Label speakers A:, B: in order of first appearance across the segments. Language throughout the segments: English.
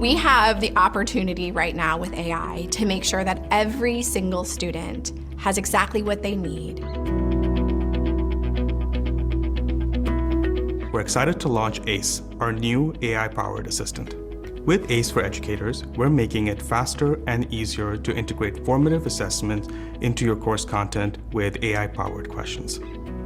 A: We have the opportunity right now with AI to make sure that every single student has exactly what they need.
B: We're excited to launch ACE, our new AI-powered assistant. With ACE for Educators, we're making it faster and easier to integrate formative assessments into your course content with AI-powered questions.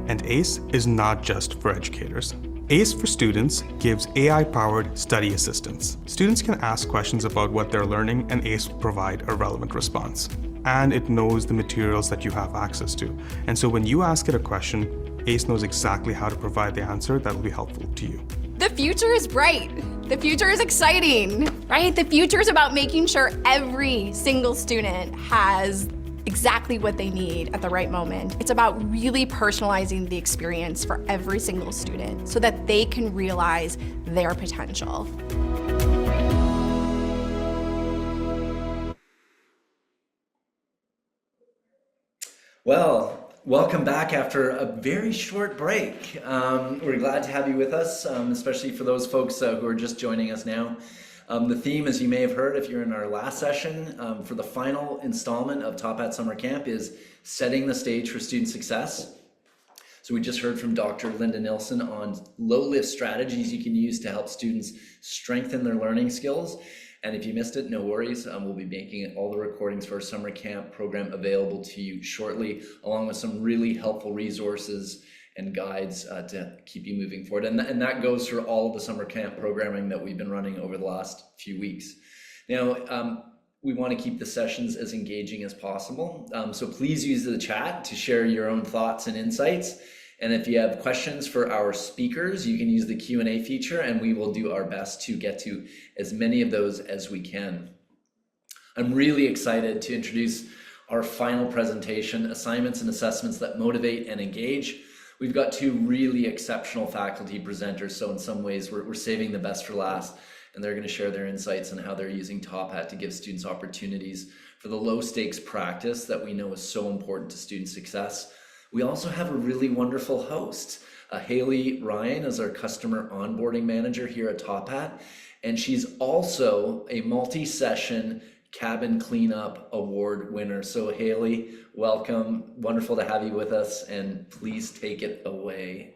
B: And ACE is not just for educators. ACE for Students gives AI-powered study assistance. Students can ask questions about what they're learning, and ACE will provide a relevant response. And it knows the materials that you have access to. And so when you ask it a question, ACE knows exactly how to provide the answer that will be helpful to you.
A: The future is bright. The future is exciting, right? The future is about making sure every single student has exactly what they need at the right moment. It's about really personalizing the experience for every single student so that they can realize their potential.
C: Well, welcome back after a very short break. We're glad to have you with us, especially for those folks who are just joining us now. The theme, as you may have heard if you're in our last session, for the final installment of Top Hat Summer Camp is setting the stage for student success. So we just heard from Dr. Linda Nilsson on low-lift strategies you can use to help students strengthen their learning skills. And if you missed it, no worries. We'll be making all the recordings for our summer camp program available to you shortly, along with some really helpful resources and guides to keep you moving forward. And that goes for all of the summer camp programming that we've been running over the last few weeks. Now, we want to keep the sessions as engaging as possible. So please use the chat to share your own thoughts and insights. And if you have questions for our speakers, you can use the Q&A feature, and we will do our best to get to as many of those as we can. I'm really excited to introduce our final presentation, Assignments and Assessments that Motivate and Engage. We've got two really exceptional faculty presenters, so in some ways we're saving the best for last, and they're going to share their insights on how they're using Top Hat to give students opportunities for the low stakes practice that we know is so important to student success. We also have a really wonderful host. Haley Ryan is our customer onboarding manager here at Top Hat, and she's also a multi-session cabin cleanup award winner. So Haley, welcome. Wonderful to have you with us, and please take it away.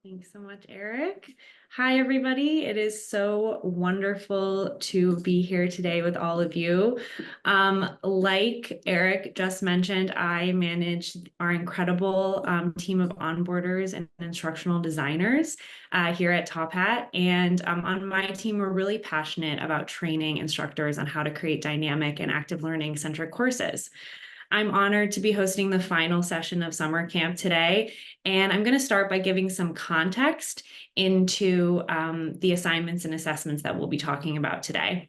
D: Thanks so much, Eric. Hi, everybody. It is so wonderful to be here today with all of you. Like Eric just mentioned, I manage our incredible team of onboarders and instructional designers here at Top Hat. And on my team, we're really passionate about training instructors on how to create dynamic and active learning centric courses. I'm honored to be hosting the final session of summer camp today, and I'm going to start by giving some context into the assignments and assessments that we'll be talking about today.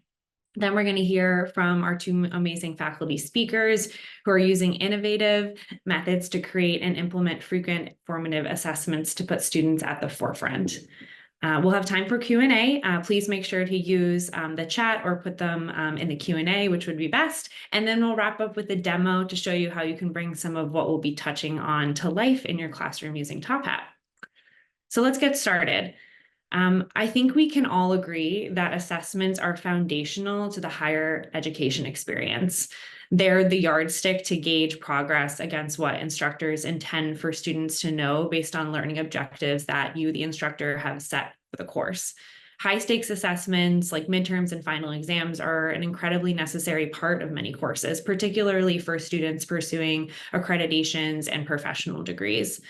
D: Then we're going to hear from our two amazing faculty speakers who are using innovative methods to create and implement frequent formative assessments to put students at the forefront. We'll have time for Q&A. Please make sure to use the chat or put them in the Q&A, which would be best. And then we'll wrap up with a demo to show you how you can bring some of what we'll be touching on to life in your classroom using Top Hat. So let's get started. I think we can all agree that assessments are foundational to the higher education experience. They're the yardstick to gauge progress against what instructors intend for students to know based on learning objectives that you, the instructor, have set for the course. High stakes assessments like midterms and final exams are an incredibly necessary part of many courses, particularly for students pursuing accreditations and professional degrees.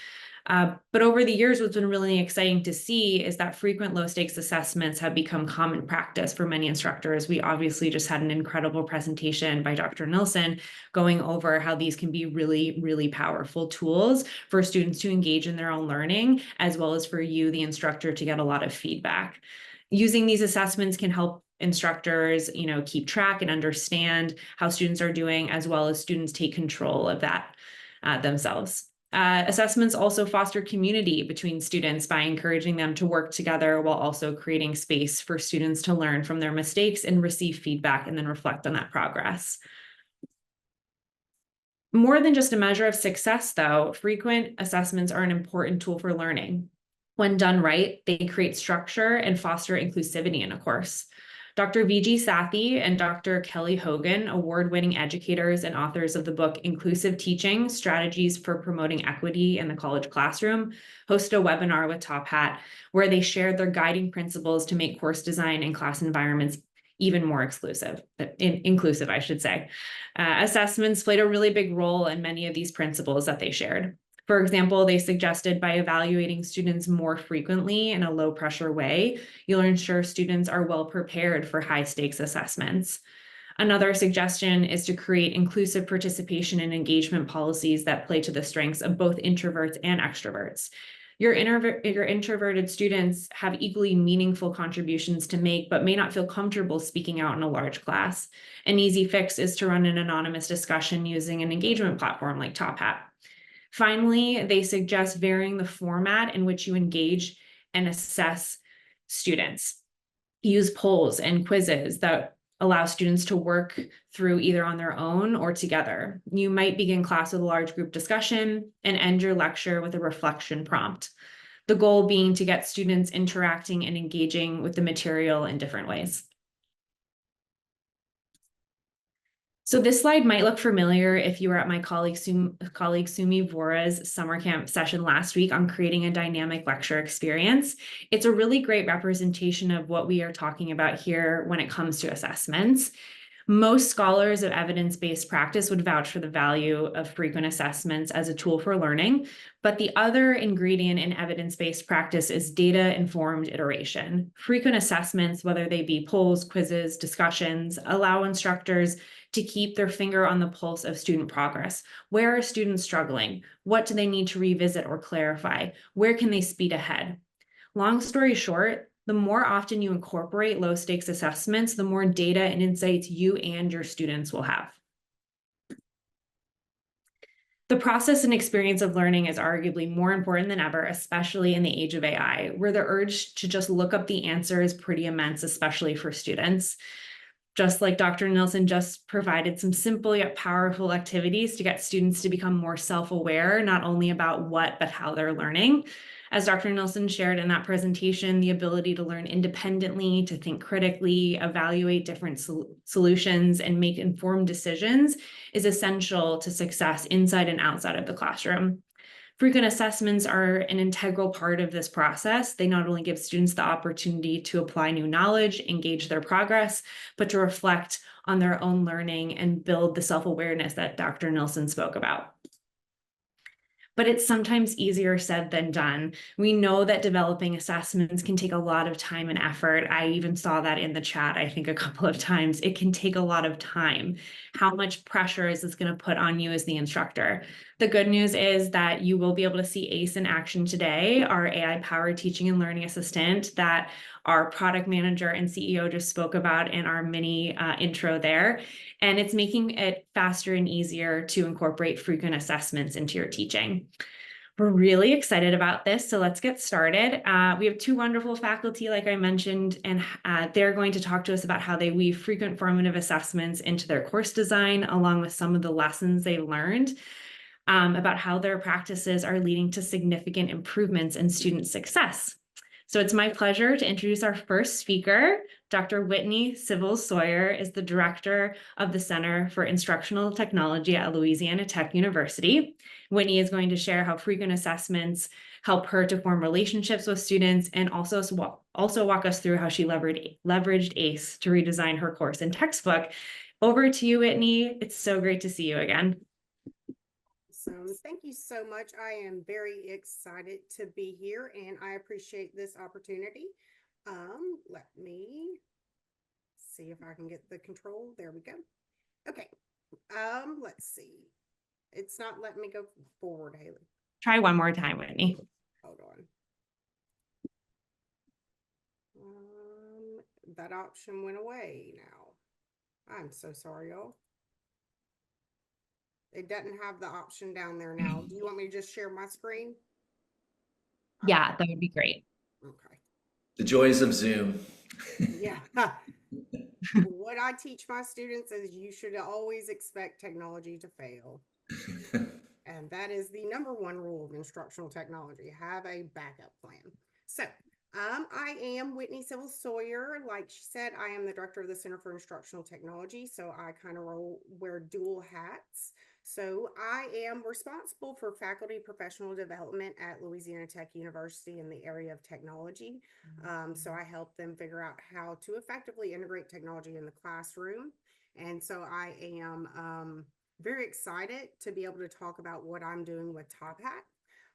D: But over the years, what's been really exciting to see is that frequent low stakes assessments have become common practice for many instructors. We obviously just had an incredible presentation by Dr. Nilsson going over how these can be really, really powerful tools for students to engage in their own learning, as well as for you, the instructor, to get a lot of feedback. Using these assessments can help instructors, keep track and understand how students are doing, as well as students take control of that themselves. Assessments also foster community between students by encouraging them to work together while also creating space for students to learn from their mistakes and receive feedback and then reflect on that progress. More than just a measure of success, though, frequent assessments are an important tool for learning. When done right, they create structure and foster inclusivity in a course. Dr. V.G. Sathi and Dr. Kelly Hogan, award-winning educators and authors of the book Inclusive Teaching: Strategies for Promoting Equity in the College Classroom, hosted a webinar with Top Hat where they shared their guiding principles to make course design and class environments even more inclusive, I should say. Assessments played a really big role in many of these principles that they shared. For example, they suggested by evaluating students more frequently in a low pressure way, you'll ensure students are well prepared for high stakes assessments. Another suggestion is to create inclusive participation and engagement policies that play to the strengths of both introverts and extroverts. Your introverted students have equally meaningful contributions to make, but may not feel comfortable speaking out in a large class. An easy fix is to run an anonymous discussion using an engagement platform like Top Hat. Finally, they suggest varying the format in which you engage and assess students. Use polls and quizzes that allow students to work through either on their own or together. You might begin class with a large group discussion and end your lecture with a reflection prompt. The goal being to get students interacting and engaging with the material in different ways. So this slide might look familiar if you were at my colleague Sumi Vora's summer camp session last week on creating a dynamic lecture experience. It's a really great representation of what we are talking about here when it comes to assessments. Most scholars of evidence-based practice would vouch for the value of frequent assessments as a tool for learning, but the other ingredient in evidence-based practice is data-informed iteration. Frequent assessments, whether they be polls, quizzes, discussions, allow instructors to keep their finger on the pulse of student progress. Where are students struggling? What do they need to revisit or clarify? Where can they speed ahead? Long story short, the more often you incorporate low stakes assessments, the more data and insights you and your students will have. The process and experience of learning is arguably more important than ever, especially in the age of AI, where the urge to just look up the answer is pretty immense, especially for students. Just like Dr. Nilsson just provided some simple yet powerful activities to get students to become more self-aware, not only about what, but how they're learning. As Dr. Nilsson shared in that presentation, the ability to learn independently, to think critically, evaluate different solutions, and make informed decisions is essential to success inside and outside of the classroom. Frequent assessments are an integral part of this process. They not only give students the opportunity to apply new knowledge, engage their progress, but to reflect on their own learning and build the self-awareness that Dr. Nilsson spoke about. But it's sometimes easier said than done. We know that developing assessments can take a lot of time and effort. I even saw that in the chat, I think a couple of times. It can take a lot of time. How much pressure is this going to put on you as the instructor? The good news is that you will be able to see ACE in action today, our AI-powered teaching and learning assistant that our product manager and CEO just spoke about in our mini intro there. And it's making it faster and easier to incorporate frequent assessments into your teaching. We're really excited about this, so let's get started. We have two wonderful faculty, like I mentioned, and they're going to talk to us about how they weave frequent formative assessments into their course design, along with some of the lessons they've learned about how their practices are leading to significant improvements in student success. So it's my pleasure to introduce our first speaker. Dr. Whitney Civils-Sawyer is the director of the Center for Instructional Technology at Louisiana Tech University. Whitney is going to share how frequent assessments help her to form relationships with students and also walk us through how she leveraged ACE to redesign her course and textbook. Over to you, Whitney. It's so great to see you again.
E: Thank you so much. I am very excited to be here and I appreciate this opportunity. Let me see if I can get the control. There we go. Okay. Let's see. It's not letting me go forward, Haley.
D: Try one more time, Whitney.
E: Hold on. That option went away now. I'm so sorry, y'all. It doesn't have the option down there now. Do you want me to just share my screen?
D: Yeah, that would be great.
E: Okay.
C: The joys of Zoom.
E: Yeah. What I teach my students is you should always expect technology to fail. And that is the number one rule of instructional technology, have a backup plan. So I am Whitney Civil Sawyer. Like she said, I am the director of the Center for Instructional Technology. So I kind of wear dual hats. So I am responsible for faculty professional development at Louisiana Tech University in the area of technology. So I help them figure out how to effectively integrate technology in the classroom. And so I am very excited to be able to talk about what I'm doing with Top Hat.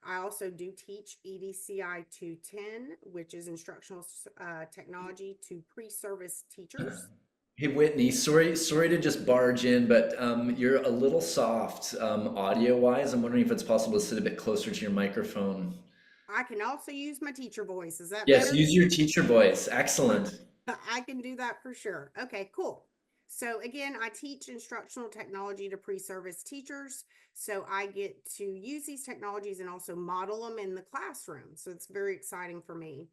E: I also do teach EDCI 210, which is instructional technology to pre-service teachers.
C: Hey Whitney, sorry to just barge in, but you're a little soft audio wise. I'm wondering if it's possible to sit a bit closer to your microphone.
E: I can also use my teacher voice. Is that
C: Yes,
E: better?
C: use your teacher voice. Excellent.
E: I can do that for sure. Okay, cool. So again, I teach instructional technology to pre-service teachers. So I get to use these technologies and also model them in the classroom. So it's very exciting for me.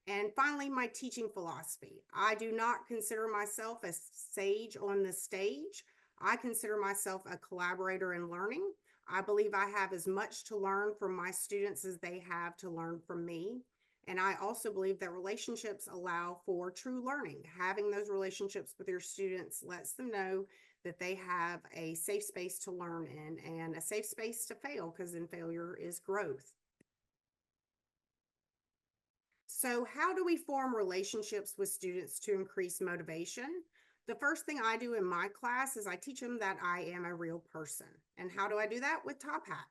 E: And finally, my teaching philosophy. I do not consider myself a sage on the stage. I consider myself a collaborator in learning. I believe I have as much to learn from my students as they have to learn from me. And I also believe that relationships allow for true learning. Having those relationships with your students lets them know that they have a safe space to learn in and a safe space to fail, because in failure is growth. So how do we form relationships with students to increase motivation? The first thing I do in my class is I teach them that I am a real person. And how do I do that? With Top Hat.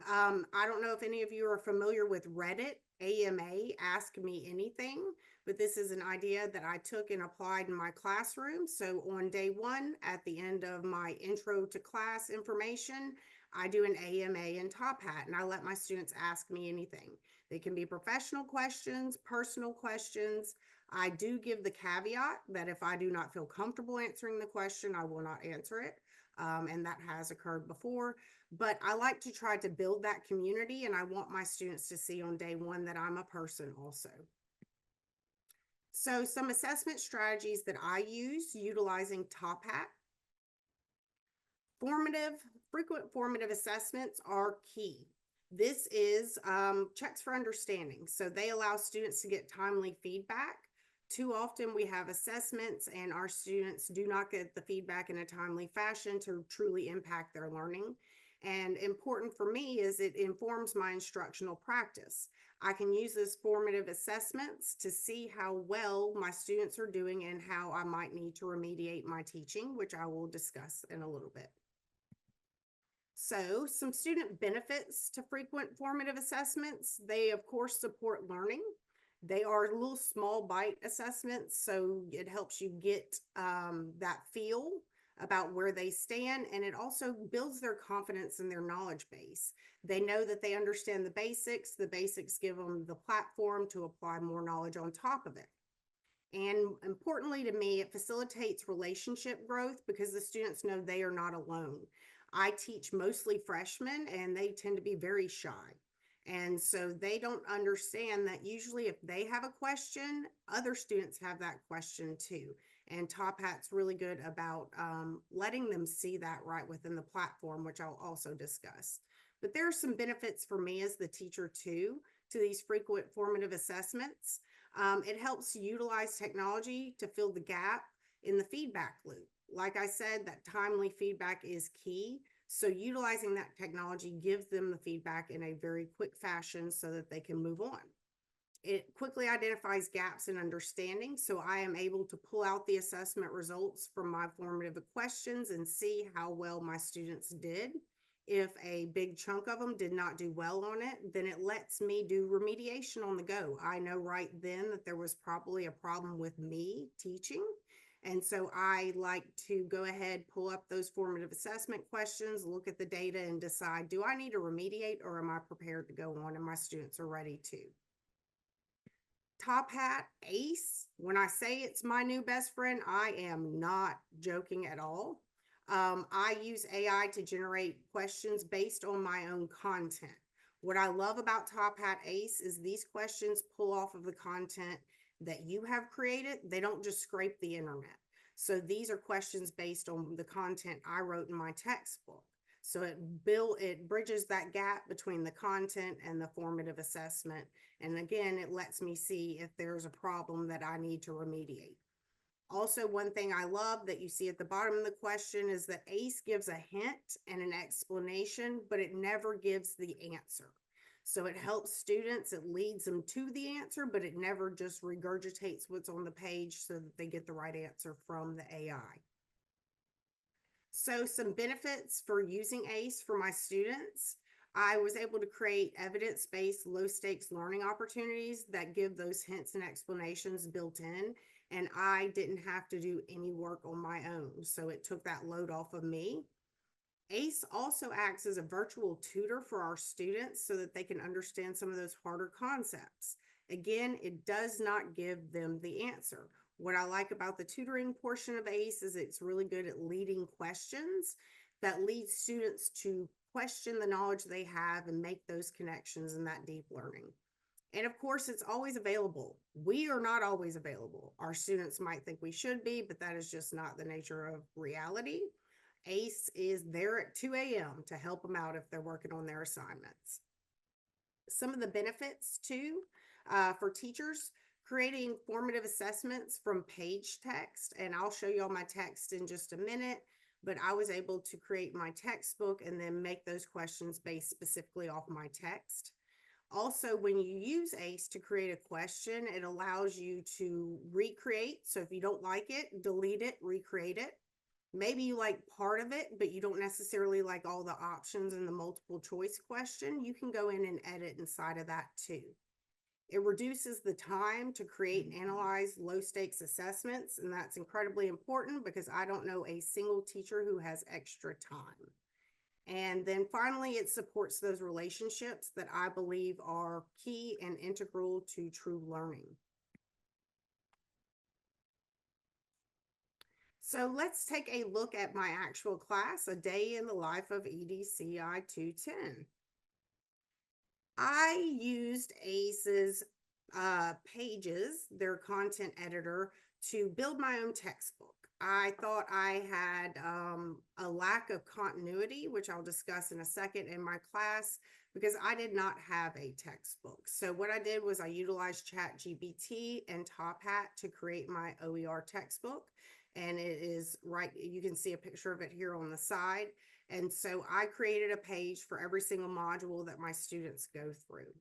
E: I don't know if any of you are familiar with Reddit, AMA, Ask Me Anything, but this is an idea that I took and applied in my classroom. So on day one, at the end of my intro to class information, I do an AMA in Top Hat, and I let my students ask me anything. They can be professional questions, personal questions. I do give the caveat that if I do not feel comfortable answering the question, I will not answer it. And that has occurred before. But I like to try to build that community, and I want my students to see on day one that I'm a person also. So some assessment strategies that I use utilizing Top Hat. Frequent formative assessments are key. This is checks for understanding. So they allow students to get timely feedback. Too often we have assessments and our students do not get the feedback in a timely fashion to truly impact their learning. And important for me is it informs my instructional practice. I can use those formative assessments to see how well my students are doing and how I might need to remediate my teaching, which I will discuss in a little bit. So some student benefits to frequent formative assessments. They, of course, support learning. They are little small bite assessments, so it helps you get that feel about where they stand, and it also builds their confidence in their knowledge base. They know that they understand the basics. The basics give them the platform to apply more knowledge on top of it. And importantly to me, it facilitates relationship growth because the students know they are not alone. I teach mostly freshmen, and they tend to be very shy. And so they don't understand that usually if they have a question, other students have that question too. And Top Hat's really good about letting them see that right within the platform, which I'll also discuss. But there are some benefits for me as the teacher too to these frequent formative assessments. It helps utilize technology to fill the gap in the feedback loop. Like I said, that timely feedback is key. So utilizing that technology gives them the feedback in a very quick fashion so that they can move on. It quickly identifies gaps in understanding, so I am able to pull out the assessment results from my formative questions and see how well my students did. If a big chunk of them did not do well on it, then it lets me do remediation on the go. I know right then that there was probably a problem with me teaching. And so I like to go ahead, pull up those formative assessment questions, look at the data and decide, do I need to remediate or am I prepared to go on and my students are ready to? Top Hat ACE, when I say it's my new best friend, I am not joking at all. I use AI to generate questions based on my own content. What I love about Top Hat ACE is these questions pull off of the content that you have created. They don't just scrape the internet. So these are questions based on the content I wrote in my textbook. So it bridges that gap between the content and the formative assessment. And again, it lets me see if there's a problem that I need to remediate. Also, one thing I love that you see at the bottom of the question is that ACE gives a hint and an explanation, but it never gives the answer. So it helps students, it leads them to the answer, but it never just regurgitates what's on the page so that they get the right answer from the AI. So some benefits for using ACE for my students. I was able to create evidence-based low-stakes learning opportunities that give those hints and explanations built in, and I didn't have to do any work on my own. So it took that load off of me. ACE also acts as a virtual tutor for our students so that they can understand some of those harder concepts. Again, it does not give them the answer. What I like about the tutoring portion of ACE is it's really good at leading questions that lead students to question the knowledge they have and make those connections in that deep learning. And of course, it's always available. We are not always available. Our students might think we should be, but that is just not the nature of reality. ACE is there at 2 a.m. to help them out if they're working on their assignments. Some of the benefits too, for teachers, creating formative assessments from page text, and I'll show you all my text in just a minute, but I was able to create my textbook and then make those questions based specifically off my text. Also, when you use ACE to create a question, it allows you to recreate. So if you don't like it, delete it, recreate it. Maybe you like part of it, but you don't necessarily like all the options in the multiple choice question. You can go in and edit inside of that too. It reduces the time to create and analyze low stakes assessments. And that's incredibly important because I don't know a single teacher who has extra time. And then finally, it supports those relationships that I believe are key and integral to true learning. So let's take a look at my actual class, A Day in the Life of EDCI 210. I used ACE's pages, their content editor, to build my own textbook. I thought I had a lack of continuity, which I'll discuss in a second in my class, because I did not have a textbook. So what I did was I utilized ChatGPT and Top Hat to create my OER textbook. And it is right, you can see a picture of it here on the side. And so I created a page for every single module that my students go through.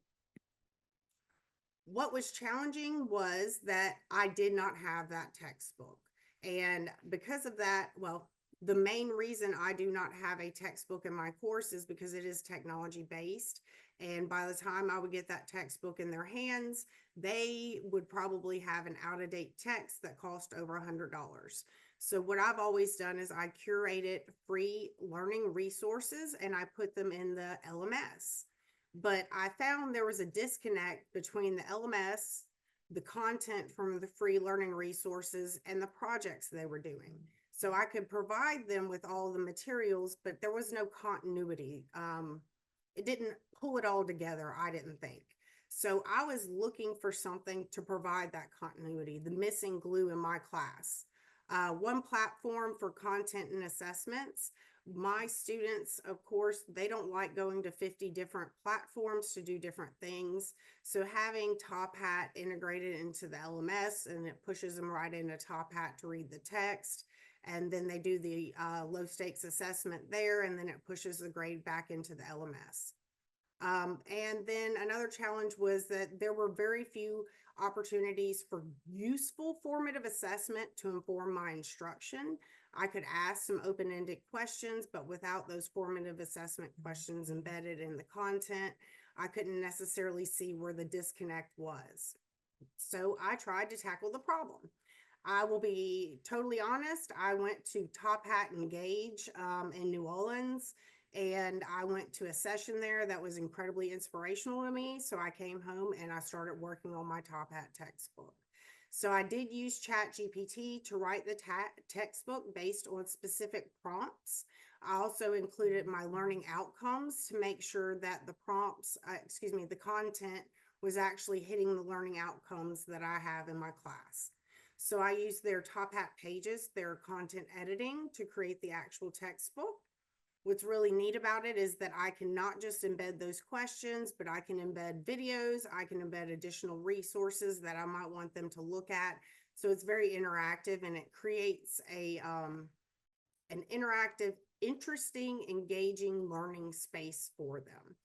E: What was challenging was that I did not have that textbook. And because of that, well, the main reason I do not have a textbook in my course is because it is technology based. And by the time I would get that textbook in their hands, they would probably have an out of date text that cost over $100. So what I've always done is I curated free learning resources and I put them in the LMS. But I found there was a disconnect between the LMS, the content from the free learning resources, and the projects they were doing. So I could provide them with all the materials, but there was no continuity. It didn't pull it all together, I didn't think. So I was looking for something to provide that continuity, the missing glue in my class. One platform for content and assessments. My students, of course, they don't like going to 50 different platforms to do different things. So having Top Hat integrated into the LMS, and it pushes them right into Top Hat to read the text. And then they do the low stakes assessment there, and then it pushes the grade back into the LMS. And then another challenge was that there were very few opportunities for useful formative assessment to inform my instruction. I could ask some open-ended questions, but without those formative assessment questions embedded in the content, I couldn't necessarily see where the disconnect was. So I tried to tackle the problem. I will be totally honest. I went to Top Hat Engage in New Orleans, and I went to a session there that was incredibly inspirational to me. So I came home and I started working on my Top Hat textbook. So I did use ChatGPT to write the textbook based on specific prompts. I also included my learning outcomes to make sure that the prompts, the content was actually hitting the learning outcomes that I have in my class. So I used their Top Hat pages, their content editing, to create the actual textbook. What's really neat about it is that I can not just embed those questions, but I can embed videos, I can embed additional resources that I might want them to look at. So it's very interactive, and it creates an interactive, interesting, engaging learning space for them.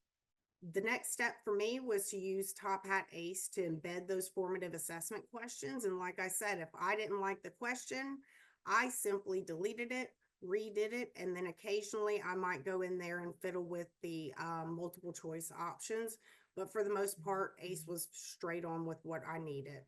E: The next step for me was to use Top Hat ACE to embed those formative assessment questions. And like I said, if I didn't like the question, I simply deleted it, redid it, and then occasionally I might go in there and fiddle with the multiple choice options. But for the most part, ACE was straight on with what I needed.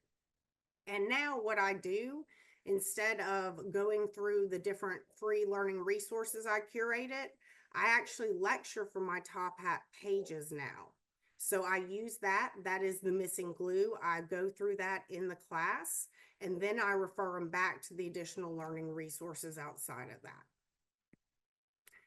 E: And now what I do, instead of going through the different free learning resources I curated, I actually lecture from my Top Hat pages now. So I use that. That is the missing glue. I go through that in the class, and then I refer them back to the additional learning resources outside of that.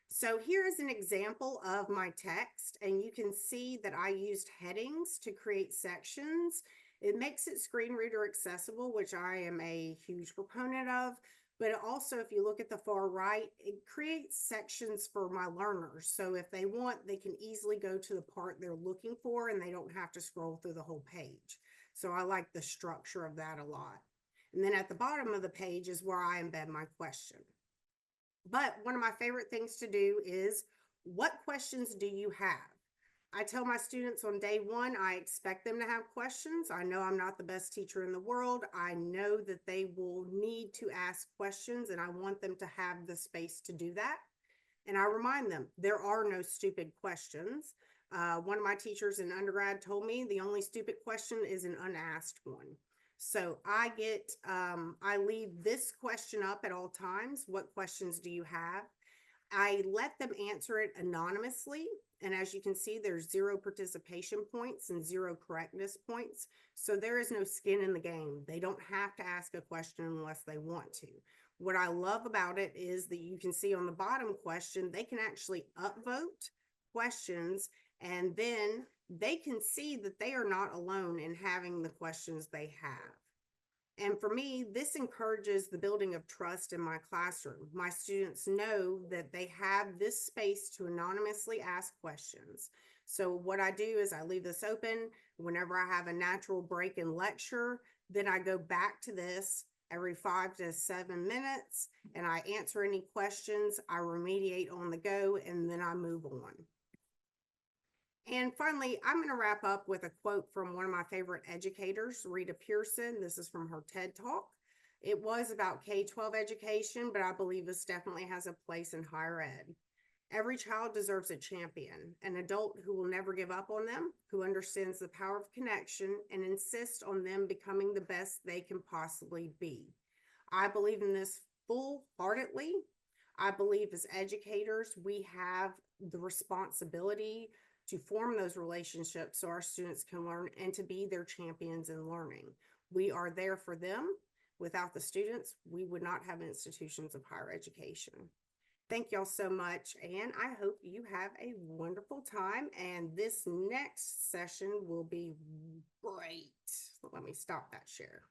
E: So here is an example of my text, and you can see that I used headings to create sections. It makes it screen reader accessible, which I am a huge proponent of. But also, if you look at the far right, it creates sections for my learners. So if they want, they can easily go to the part they're looking for, and they don't have to scroll through the whole page. So I like the structure of that a lot. And then at the bottom of the page is where I embed my question. But one of my favorite things to do is, what questions do you have? I tell my students on day one, I expect them to have questions. I know I'm not the best teacher in the world. I know that they will need to ask questions, and I want them to have the space to do that. And I remind them, there are no stupid questions. One of my teachers in undergrad told me the only stupid question is an unasked one. So I leave this question up at all times. What questions do you have? I let them answer it anonymously. And as you can see, there's 0 participation points and 0 correctness points. So there is no skin in the game. They don't have to ask a question unless they want to. What I love about it is that you can see on the bottom question, they can actually upvote questions, and then they can see that they are not alone in having the questions they have. And for me, this encourages the building of trust in my classroom. My students know that they have this space to anonymously ask questions. So what I do is I leave this open. Whenever I have a natural break in lecture, then I go back to this every 5 to 7 minutes, and I answer any questions. I remediate on the go, and then I move on. And finally, I'm going to wrap up with a quote from one of my favorite educators, Rita Pearson. This is from her TED Talk. It was about K-12 education, but I believe this definitely has a place in higher ed. Every child deserves a champion, an adult who will never give up on them, who understands the power of connection and insists on them becoming the best they can possibly be. I believe in this full-heartedly. I believe as educators, we have the responsibility to form those relationships so our students can learn and to be their champions in learning. We are there for them. Without the students, we would not have institutions of higher education. Thank y'all so much, and I hope you have a wonderful time, and this next session will be great. Let me stop that share.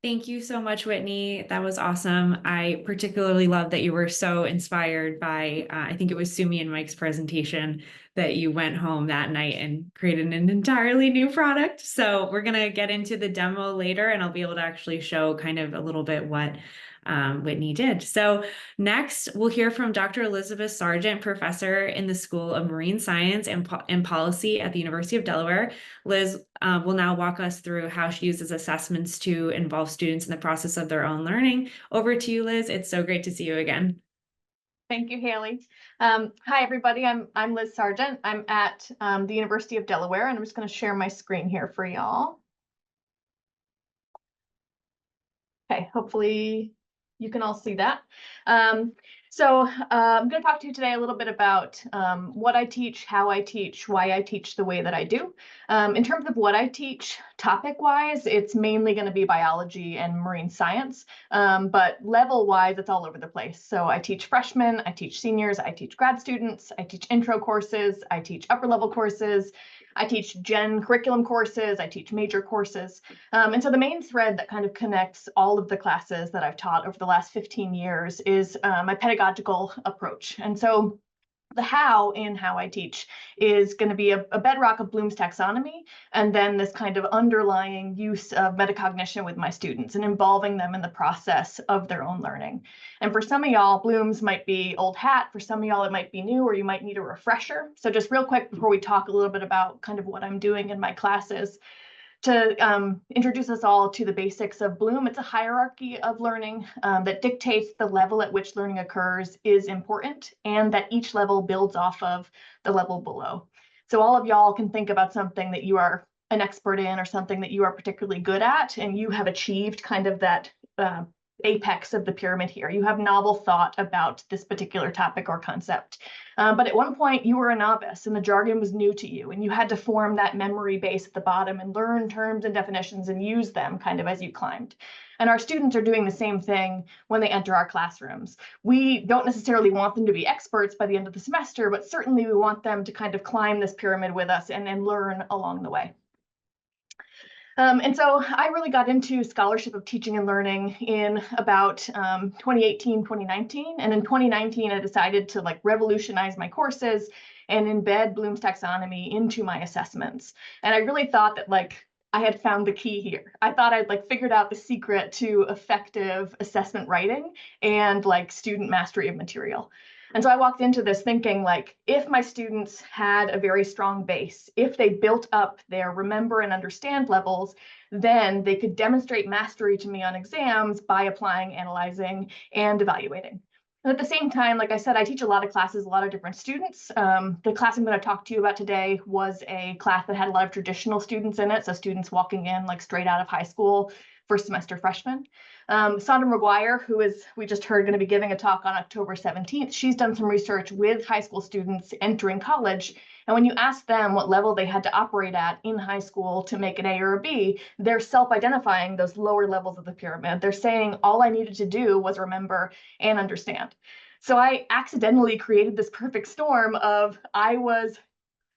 D: Thank you so much, Whitney. That was awesome. I particularly love that you were so inspired by, I think it was Sumi and Mike's presentation, that you went home that night and created an entirely new product. So we're going to get into the demo later, and I'll be able to actually show kind of a little bit what Whitney did. So next, we'll hear from Dr. Elizabeth Sargent, professor in the School of Marine Science and Policy at the University of Delaware. Liz will now walk us through how she uses assessments to involve students in the process of their own learning. Over to you, Liz. It's so great to see you again.
F: Thank you, Haley. Hi, everybody. I'm Liz Sargent. I'm at the University of Delaware, and I'm just going to share my screen here for y'all. Okay, hopefully you can all see that. So I'm going to talk to you today a little bit about what I teach, how I teach, why I teach the way that I do. In terms of what I teach, topic-wise, it's mainly going to be biology and marine science, but level-wise, it's all over the place. So I teach freshmen, I teach seniors, I teach grad students, I teach intro courses, I teach upper-level courses. I teach gen curriculum courses, I teach major courses. And so the main thread that kind of connects all of the classes that I've taught over the last 15 years is my pedagogical approach. And so the how in how I teach is going to be a bedrock of Bloom's taxonomy, and then this kind of underlying use of metacognition with my students and involving them in the process of their own learning. And for some of y'all, Bloom's might be old hat. For some of y'all, it might be new, or you might need a refresher. So just real quick before we talk a little bit about kind of what I'm doing in my classes, to introduce us all to the basics of Bloom. It's a hierarchy of learning that dictates the level at which learning occurs is important, and that each level builds off of the level below. So all of y'all can think about something that you are an expert in or something that you are particularly good at, and you have achieved kind of that apex of the pyramid here. You have novel thought about this particular topic or concept. But at one point you were a novice and the jargon was new to you, and you had to form that memory base at the bottom and learn terms and definitions and use them kind of as you climbed. And our students are doing the same thing when they enter our classrooms. We don't necessarily want them to be experts by the end of the semester, but certainly we want them to kind of climb this pyramid with us and learn along the way. And so I really got into scholarship of teaching and learning in about 2018, 2019. And in 2019, I decided to like revolutionize my courses and embed Bloom's taxonomy into my assessments. And I really thought that like I had found the key here. I thought I'd like figured out the secret to effective assessment writing and like student mastery of material. And so I walked into this thinking like, if my students had a very strong base, if they built up their remember and understand levels, then they could demonstrate mastery to me on exams by applying, analyzing, and evaluating. And at the same time, like I said, I teach a lot of classes, a lot of different students. The class I'm going to talk to you about today was a class that had a lot of traditional students in it. So students walking in like straight out of high school, first semester freshmen. Sandra McGuire, we just heard going to be giving a talk on October 17th, she's done some research with high school students entering college. And when you ask them what level they had to operate at in high school to make an A or a B, they're self-identifying those lower levels of the pyramid. They're saying all I needed to do was remember and understand. So I accidentally created this perfect storm of I was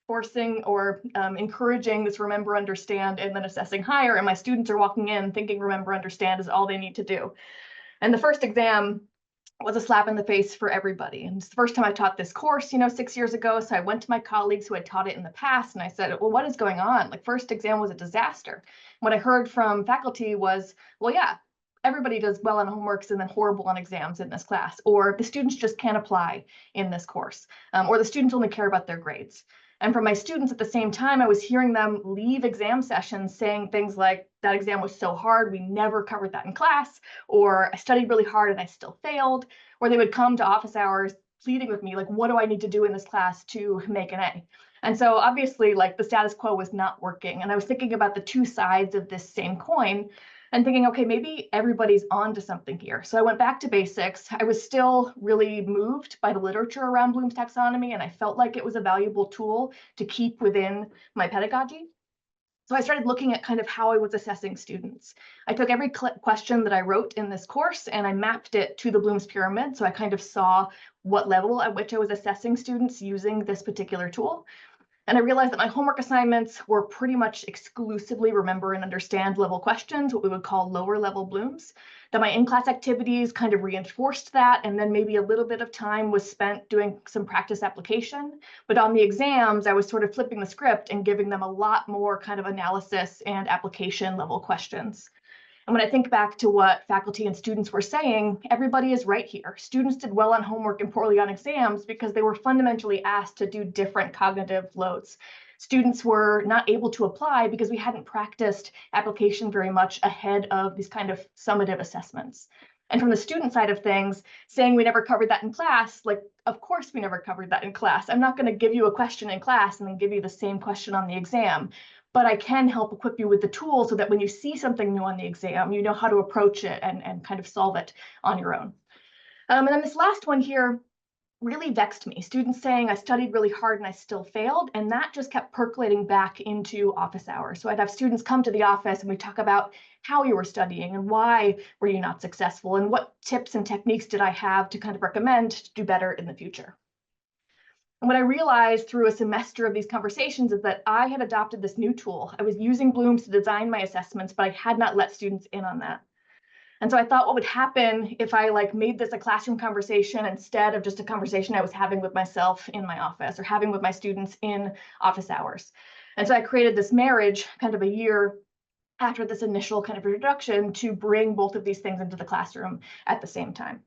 F: forcing or encouraging this remember, understand, and then assessing higher. And my students are walking in thinking remember, understand is all they need to do. And the first exam was a slap in the face for everybody. And it's the first time I taught this course, 6 years ago. So I went to my colleagues who had taught it in the past and I said, well, what is going on? Like first exam was a disaster. What I heard from faculty was, well, yeah, everybody does well on homeworks and then horrible on exams in this class, or the students just can't apply in this course, or the students only care about their grades. And from my students at the same time, I was hearing them leave exam sessions saying things like, that exam was so hard, we never covered that in class, or I studied really hard and I still failed, or they would come to office hours pleading with me, like, what do I need to do in this class to make an A? And so obviously, like the status quo was not working. And I was thinking about the two sides of this same coin and thinking, okay, maybe everybody's on to something here. So I went back to basics. I was still really moved by the literature around Bloom's taxonomy, and I felt like it was a valuable tool to keep within my pedagogy. So I started looking at kind of how I was assessing students. I took every question that I wrote in this course and I mapped it to the Bloom's pyramid. So I kind of saw what level at which I was assessing students using this particular tool. And I realized that my homework assignments were pretty much exclusively remember and understand level questions, what we would call lower level Blooms. That my in-class activities kind of reinforced that, and then maybe a little bit of time was spent doing some practice application. But on the exams, I was sort of flipping the script and giving them a lot more kind of analysis and application level questions. And when I think back to what faculty and students were saying, everybody is right here. Students did well on homework and poorly on exams because they were fundamentally asked to do different cognitive loads. Students were not able to apply because we hadn't practiced application very much ahead of these kind of summative assessments. And from the student side of things, saying we never covered that in class, like, of course we never covered that in class. I'm not going to give you a question in class and then give you the same question on the exam. But I can help equip you with the tools so that when you see something new on the exam, you know how to approach it and kind of solve it on your own. And then this last one here really vexed me. Students saying I studied really hard and I still failed, and that just kept percolating back into office hours. So I'd have students come to the office and we talk about how you were studying and why were you not successful and what tips and techniques did I have to kind of recommend to do better in the future. And what I realized through a semester of these conversations is that I had adopted this new tool. I was using Bloom's to design my assessments, but I had not let students in on that. And so I thought what would happen if I made this a classroom conversation instead of just a conversation I was having with myself in my office or having with my students in office hours. And so I created this marriage kind of a year after this initial kind of introduction to bring both of these things into the classroom at the same time.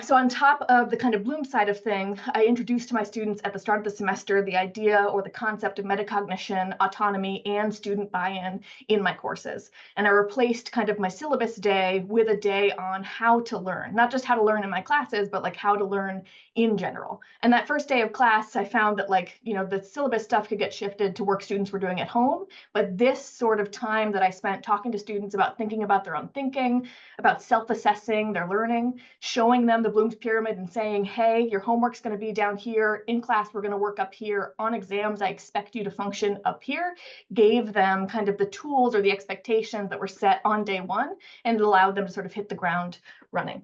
F: So on top of the kind of Bloom side of things, I introduced to my students at the start of the semester the idea or the concept of metacognition, autonomy, and student buy-in in my courses. And I replaced kind of my syllabus day with a day on how to learn, not just how to learn in my classes, but how to learn in general. And that first day of class, I found that the syllabus stuff could get shifted to work students were doing at home. But this sort of time that I spent talking to students about thinking about their own thinking, about self-assessing their learning, showing them the Bloom's pyramid and saying, hey, your homework's going to be down here. In class, we're going to work up here. On exams, I expect you to function up here, gave them kind of the tools or the expectations that were set on day one, and it allowed them to sort of hit the ground running.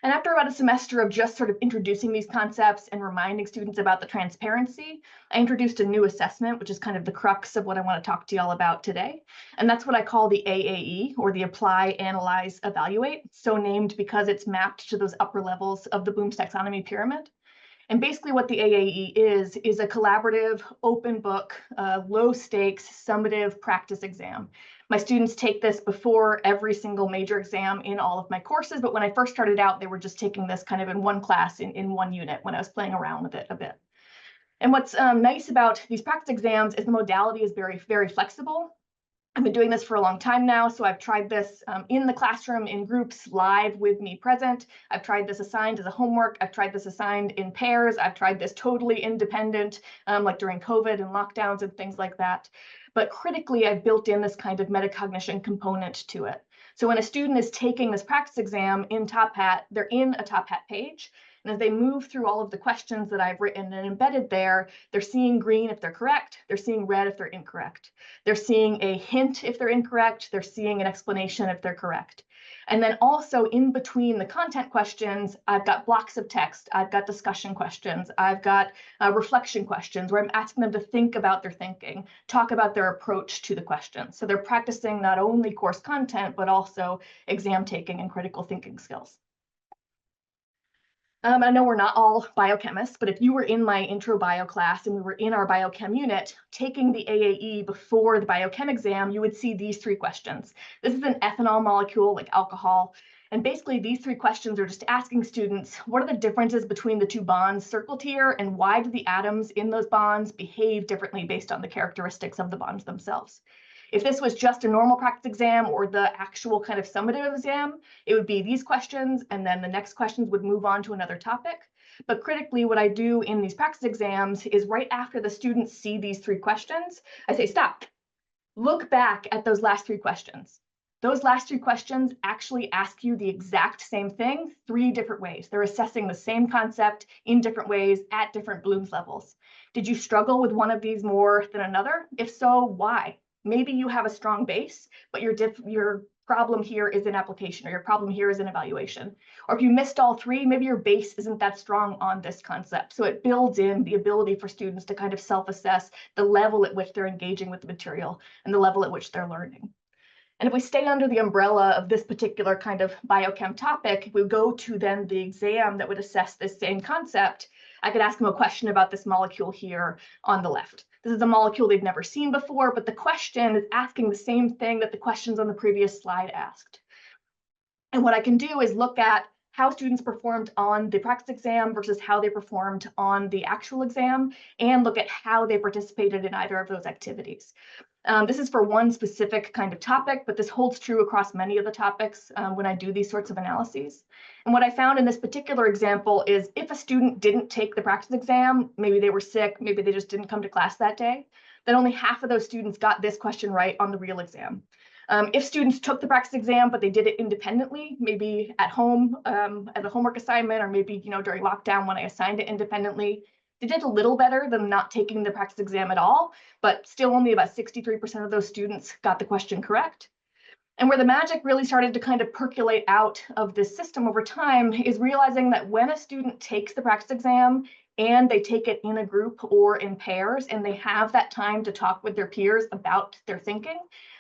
F: And after about a semester of just sort of introducing these concepts and reminding students about the transparency, I introduced a new assessment, which is kind of the crux of what I want to talk to y'all about today. And that's what I call the AAE, or the Apply, Analyze, Evaluate, so named because it's mapped to those upper levels of the Bloom's taxonomy pyramid. And basically what the AAE is a collaborative, open book, low stakes, summative practice exam. My students take this before every single major exam in all of my courses, but when I first started out, they were just taking this kind of in one class in one unit when I was playing around with it a bit. And what's nice about these practice exams is the modality is very, very flexible. I've been doing this for a long time now, so I've tried this in the classroom, in groups, live with me present. I've tried this assigned as a homework. I've tried this assigned in pairs. I've tried this totally independent, like during COVID and lockdowns and things like that. But critically, I've built in this kind of metacognition component to it. So when a student is taking this practice exam in Top Hat, they're in a Top Hat page. And as they move through all of the questions that I've written and embedded there, they're seeing green if they're correct, they're seeing red if they're incorrect. They're seeing a hint if they're incorrect, they're seeing an explanation if they're correct. And then also in between the content questions, I've got blocks of text, I've got discussion questions, I've got reflection questions where I'm asking them to think about their thinking, talk about their approach to the question. So they're practicing not only course content, but also exam taking and critical thinking skills. I know we're not all biochemists, but if you were in my intro bio class and we were in our biochem unit, taking the AAE before the biochem exam, you would see these three questions. This is an ethanol molecule like alcohol. And basically these three questions are just asking students, what are the differences between the two bonds circled here, and why do the atoms in those bonds behave differently based on the characteristics of the bonds themselves? If this was just a normal practice exam or the actual kind of summative exam, it would be these questions, and then the next questions would move on to another topic. But critically, what I do in these practice exams is right after the students see these three questions, I say, stop, look back at those last three questions. Those last three questions actually ask you the exact same thing, three different ways. They're assessing the same concept in different ways at different Bloom's levels. Did you struggle with one of these more than another? If so, why? Maybe you have a strong base, but your problem here is in application, or your problem here is in evaluation. Or if you missed all three, maybe your base isn't that strong on this concept. So it builds in the ability for students to kind of self-assess the level at which they're engaging with the material and the level at which they're learning. And if we stay under the umbrella of this particular kind of biochem topic, if we go to then the exam that would assess this same concept, I could ask them a question about this molecule here on the left. This is a molecule they've never seen before, but the question is asking the same thing that the questions on the previous slide asked. And what I can do is look at how students performed on the practice exam versus how they performed on the actual exam, and look at how they participated in either of those activities. This is for one specific kind of topic, but this holds true across many of the topics when I do these sorts of analyses. And what I found in this particular example is if a student didn't take the practice exam, maybe they were sick, maybe they just didn't come to class that day, then only half of those students got this question right on the real exam. If students took the practice exam, but they did it independently, maybe at home as a homework assignment, or maybe during lockdown when I assigned it independently, they did a little better than not taking the practice exam at all, but still only about 63% of those students got the question correct. And where the magic really started to kind of percolate out of this system over time is realizing that when a student takes the practice exam and they take it in a group or in pairs, and they have that time to talk with their peers about their thinking,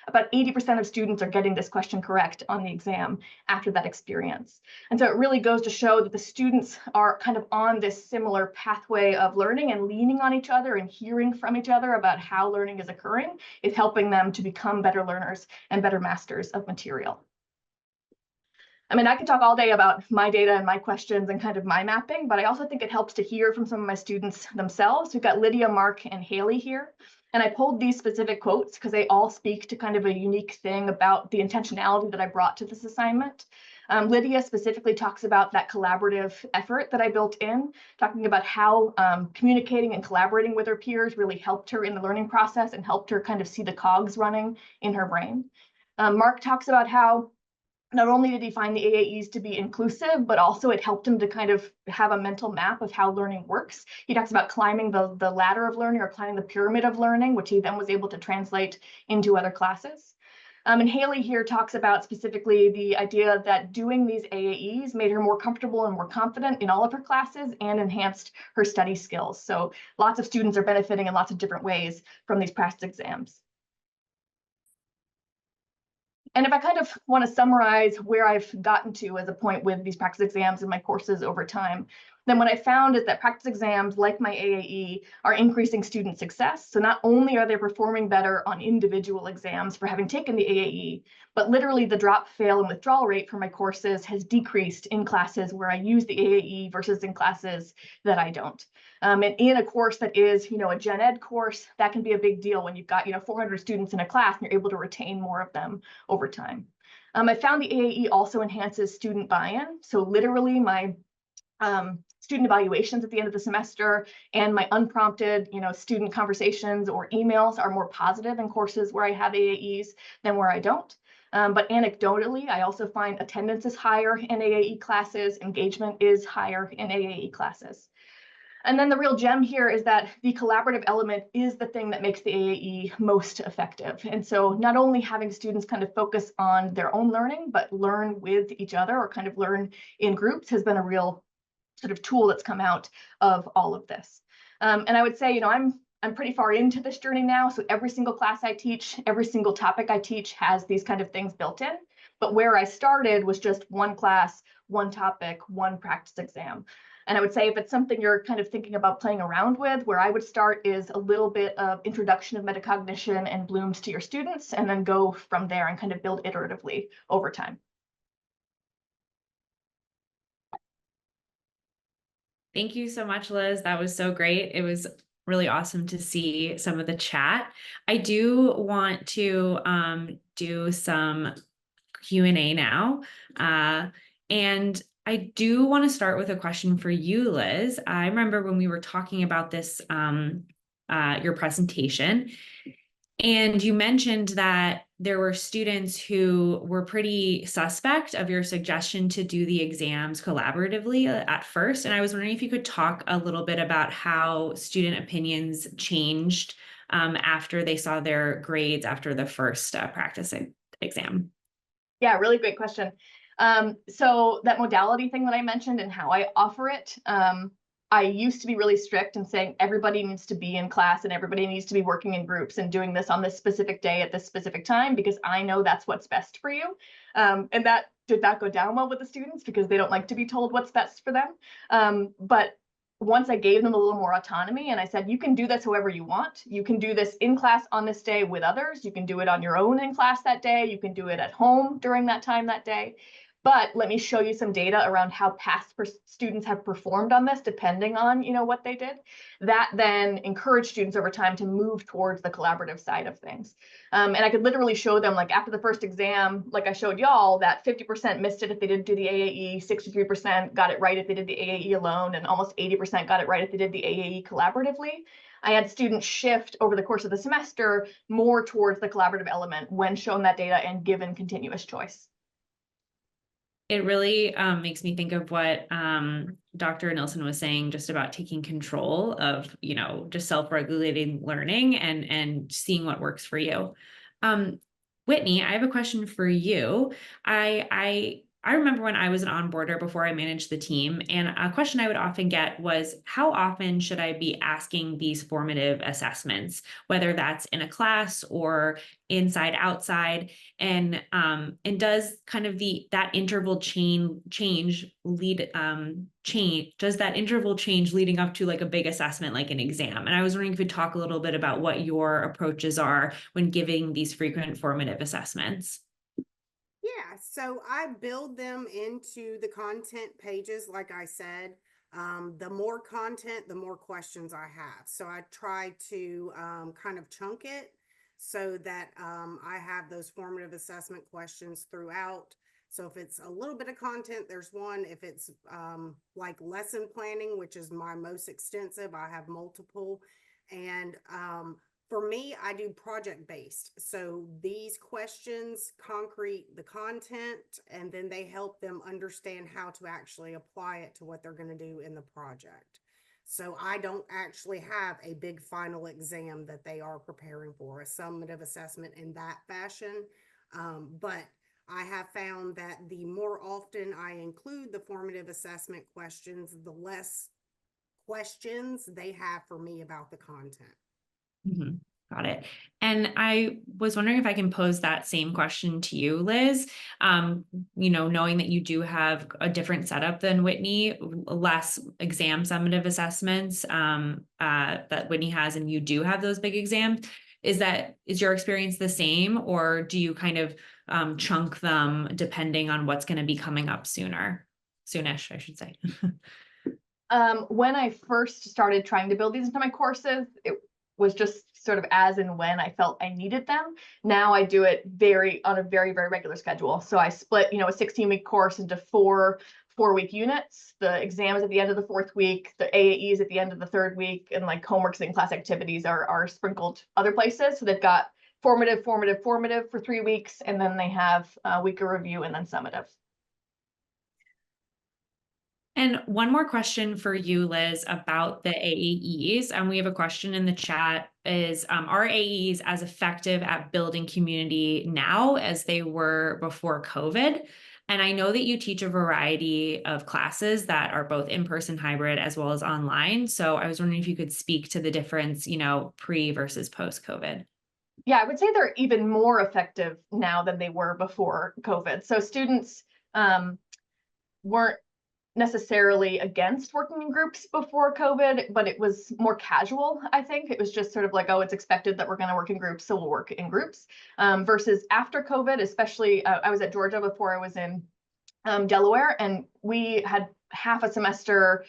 F: about 80% of students are getting this question correct on the exam after that experience. And so it really goes to show that the students are kind of on this similar pathway of learning, and leaning on each other and hearing from each other about how learning is occurring is helping them to become better learners and better masters of material. I mean, I can talk all day about my data and my questions and kind of my mapping, but I also think it helps to hear from some of my students themselves. We've got Lydia, Mark, and Haley here. And I pulled these specific quotes because they all speak to kind of a unique thing about the intentionality that I brought to this assignment. Lydia specifically talks about that collaborative effort that I built in, talking about how communicating and collaborating with her peers really helped her in the learning process and helped her kind of see the cogs running in her brain. Mark talks about how not only did he find the AAEs to be inclusive, but also it helped him to kind of have a mental map of how learning works. He talks about climbing the ladder of learning, or climbing the pyramid of learning, which he then was able to translate into other classes. And Haley here talks about specifically the idea that doing these AAEs made her more comfortable and more confident in all of her classes and enhanced her study skills. So lots of students are benefiting in lots of different ways from these practice exams. And if I kind of want to summarize where I've gotten to as a point with these practice exams in my courses over time, then what I found is that practice exams, like my AAE, are increasing student success. So not only are they performing better on individual exams for having taken the AAE, but literally the drop, fail, and withdrawal rate for my courses has decreased in classes where I use the AAE versus in classes that I don't. And in a course that is, a gen ed course, that can be a big deal when you've got, 400 students in a class and you're able to retain more of them over time. I found the AAE also enhances student buy-in. So literally my student evaluations at the end of the semester and my unprompted, student conversations or emails are more positive in courses where I have AAEs than where I don't. But anecdotally, I also find attendance is higher in AAE classes, engagement is higher in AAE classes. And then the real gem here is that the collaborative element is the thing that makes the AAE most effective. And so not only having students kind of focus on their own learning, but learn with each other or kind of learn in groups has been a real sort of tool that's come out of all of this. And I would say, I'm pretty far into this journey now. So every single class I teach, every single topic I teach has these kind of things built in. But where I started was just one class, one topic, one practice exam. And I would say if it's something you're kind of thinking about playing around with, where I would start is a little bit of introduction of metacognition and blooms to your students, and then go from there and kind of build iteratively over time.
D: Thank you so much, Liz. That was so great. It was really awesome to see some of the chat. I do want to do some Q&A now. And I do want to start with a question for you, Liz. I remember when we were talking about this, your presentation, and you mentioned that there were students who were pretty suspect of your suggestion to do the exams collaboratively at first. And I was wondering if you could talk a little bit about how student opinions changed after they saw their grades after the first practice exam.
F: Yeah, really great question. So that modality thing that I mentioned and how I offer it, I used to be really strict in saying everybody needs to be in class and everybody needs to be working in groups and doing this on this specific day at this specific time, because I know that's what's best for you. And that did not go down well with the students because they don't like to be told what's best for them. But once I gave them a little more autonomy and I said, you can do this however you want. You can do this in class on this day with others. You can do it on your own in class that day. You can do it at home during that time that day. But let me show you some data around how past students have performed on this, depending on what they did. That then encouraged students over time to move towards the collaborative side of things. And I could literally show them, like after the first exam, like I showed y'all, that 50% missed it if they didn't do the AAE, 63% got it right if they did the AAE alone, and almost 80% got it right if they did the AAE collaboratively. I had students shift over the course of the semester more towards the collaborative element when shown that data and given continuous choice.
D: It really makes me think of what Dr. Nilsson was saying just about taking control of, just self-regulating learning and seeing what works for you. Whitney, I have a question for you. I remember when I was an onboarder before I managed the team, and a question I would often get was, how often should I be asking these formative assessments, whether that's in a class or inside, outside, and does kind of that interval change does that interval change leading up to like a big assessment like an exam? And I was wondering if you could talk a little bit about what your approaches are when giving these frequent formative assessments.
E: Yeah, so I build them into the content pages, like I said. The more content, the more questions I have. So I try to kind of chunk it so that I have those formative assessment questions throughout. So if it's a little bit of content, there's one. If it's like lesson planning, which is my most extensive, I have multiple. And for me, I do project based. So these questions concrete the content, and then they help them understand how to actually apply it to what they're going to do in the project. So I don't actually have a big final exam that they are preparing for, a summative assessment in that fashion. But I have found that the more often I include the formative assessment questions, the less questions they have for me about the content.
D: Mhm. Got it. And I was wondering if I can pose that same question to you, Liz. Knowing that you do have a different setup than Whitney, less exam summative assessments that Whitney has, and you do have those big exams. Is your experience the same, or do you kind of chunk them depending on what's going to be coming up soonish, I should say?
F: When I first started trying to build these into my courses, it was just sort of as and when I felt I needed them. Now I do it on a very, very regular schedule. So I split, a 16-week course into four-week units. The exams at the end of the fourth week, the AAEs at the end of the third week, and like homeworks and class activities are sprinkled other places. So they've got formative for 3 weeks, and then they have a week of review and then summative.
D: And one more question for you, Liz, about the AAEs. We have a question in the chat is, are AAEs as effective at building community now as they were before COVID? And I know that you teach a variety of classes that are both in-person, hybrid, as well as online. So I was wondering if you could speak to the difference, pre versus post-COVID.
F: Yeah, I would say they're even more effective now than they were before COVID. So students weren't necessarily against working in groups before COVID, but it was more casual, I think. It was just sort of like, oh, it's expected that we're going to work in groups, so we'll work in groups. Versus after COVID, especially, I was at Georgia before I was in Delaware, and we had half a semester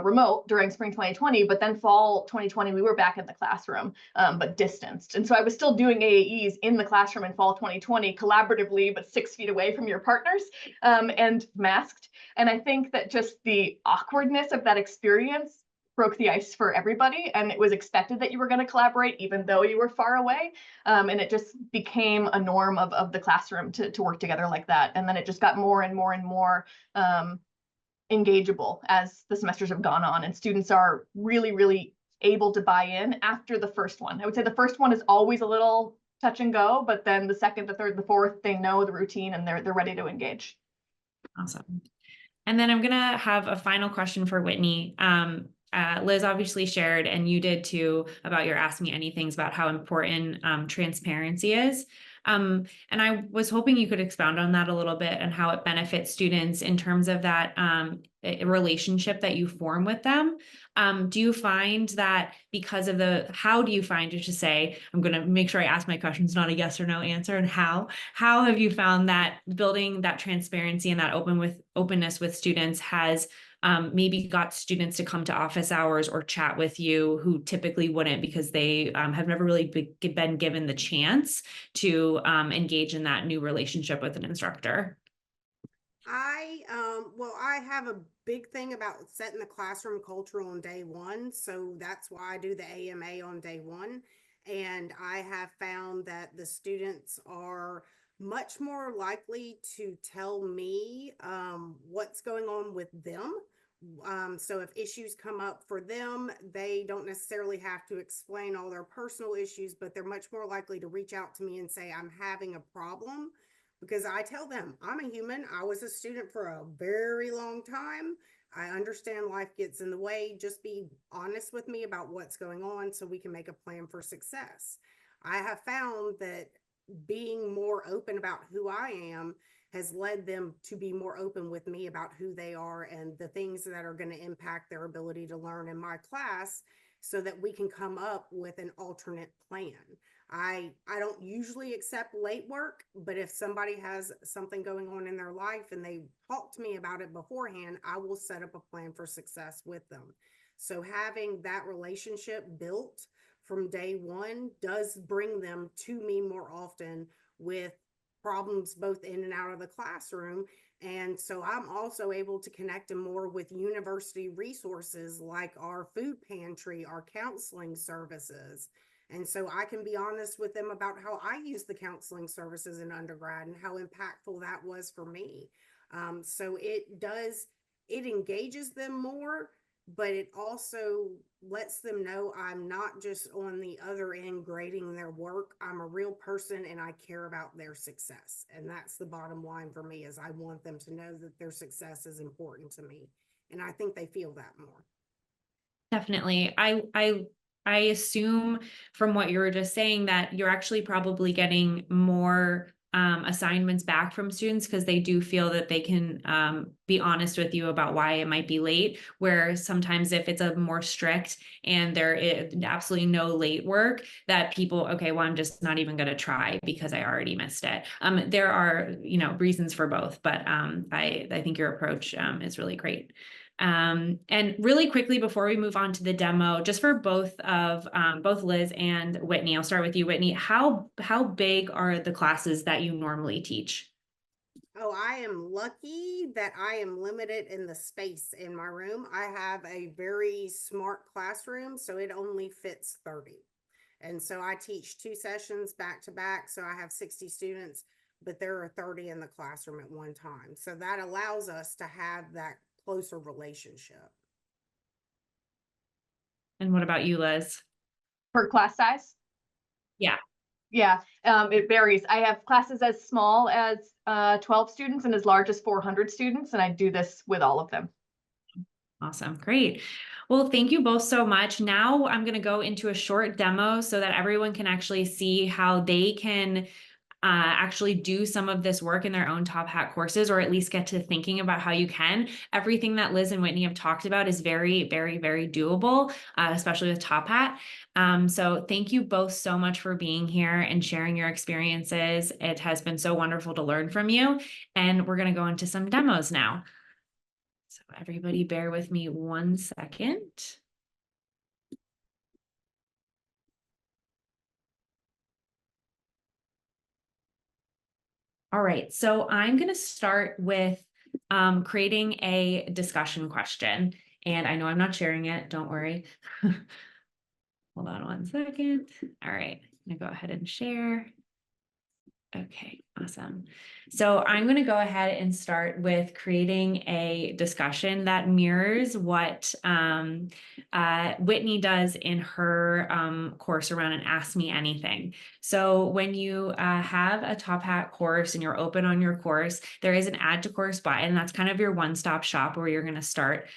F: remote during spring 2020, but then fall 2020, we were back in the classroom, but distanced. And so I was still doing AAEs in the classroom in fall 2020, collaboratively, but 6 feet away from your partners, and masked. And I think that just the awkwardness of that experience broke the ice for everybody. And it was expected that you were going to collaborate, even though you were far away. And it just became a norm of the classroom to work together like that. And then it just got more and more and more engageable as the semesters have gone on, and students are really, really able to buy in after the first one. I would say the first one is always a little touch and go, but then the second, the third, the fourth, they know the routine and they're ready to engage.
D: Awesome. And then I'm going to have a final question for Whitney. Liz obviously shared, and you did too, about your Ask Me Anythings about how important transparency is. And I was hoping you could expound on that a little bit and how it benefits students in terms of that relationship that you form with them. Do you find that how do you find it to say, I'm going to make sure I ask my questions, not a yes or no answer, and how have you found that building that transparency and that openness with students has maybe got students to come to office hours or chat with you who typically wouldn't, because they have never really been given the chance to engage in that new relationship with an instructor?
E: I have a big thing about setting the classroom culture on day one. So that's why I do the AMA on day one. And I have found that the students are much more likely to tell me what's going on with them So if issues come up for them, they don't necessarily have to explain all their personal issues, but they're much more likely to reach out to me and say, I'm having a problem, because I tell them I'm a human. I was a student for a very long time. I understand life gets in the way. Just be honest with me about what's going on so we can make a plan for success. I have found that being more open about who I am has led them to be more open with me about who they are and the things that are going to impact their ability to learn in my class, so that we can come up with an alternate plan. I don't usually accept late work, but if somebody has something going on in their life and they talk to me about it beforehand, I will set up a plan for success with them. So having that relationship built from day one does bring them to me more often with problems both in and out of the classroom. And so I'm also able to connect them more with university resources like our food pantry, our counseling services. And so I can be honest with them about how I use the counseling services in undergrad and how impactful that was for me. So it engages them more, but it also lets them know I'm not just on the other end grading their work. I'm a real person and I care about their success. And that's the bottom line for me, is I want them to know that their success is important to me. And I think they feel that more.
D: Definitely. I assume from what you were just saying that you're actually probably getting more assignments back from students because they do feel that they can be honest with you about why it might be late, where sometimes if it's a more strict and there is absolutely no late work, that people, okay, well, I'm just not even going to try because I already missed it. There are, reasons for both, but I think your approach is really great. And really quickly before we move on to the demo, just for both Liz and Whitney, I'll start with you, Whitney. How big are the classes that you normally teach?
E: Oh, I am lucky that I am limited in the space in my room. I have a very smart classroom, so it only fits 30. And so I teach 2 sessions back to back. So I have 60 students, but there are 30 in the classroom at one time. So that allows us to have that closer relationship.
D: And what about you, Liz?
F: Per class size?
D: Yeah.
F: Yeah, it varies. I have classes as small as 12 students and as large as 400 students, and I do this with all of them.
D: Awesome. Great. Well, thank you both so much. Now I'm going to go into a short demo so that everyone can actually see how they can actually do some of this work in their own Top Hat courses, or at least get to thinking about how you can. Everything that Liz and Whitney have talked about is very, very, very doable, especially with Top Hat. So thank you both so much for being here and sharing your experiences. It has been so wonderful to learn from you. And we're going to go into some demos now. So everybody bear with me 1 second. All right, so I'm going to start with creating a discussion question. And I know I'm not sharing it, don't worry. Hold on 1 second. All right, I'm going to go ahead and share. Okay, awesome. So I'm going to go ahead and start with creating a discussion that mirrors what Whitney does in her course around an Ask Me Anything. So when you have a Top Hat course and you're open on your course, there is an Add to Course button. That's kind of your one-stop shop where you're going to start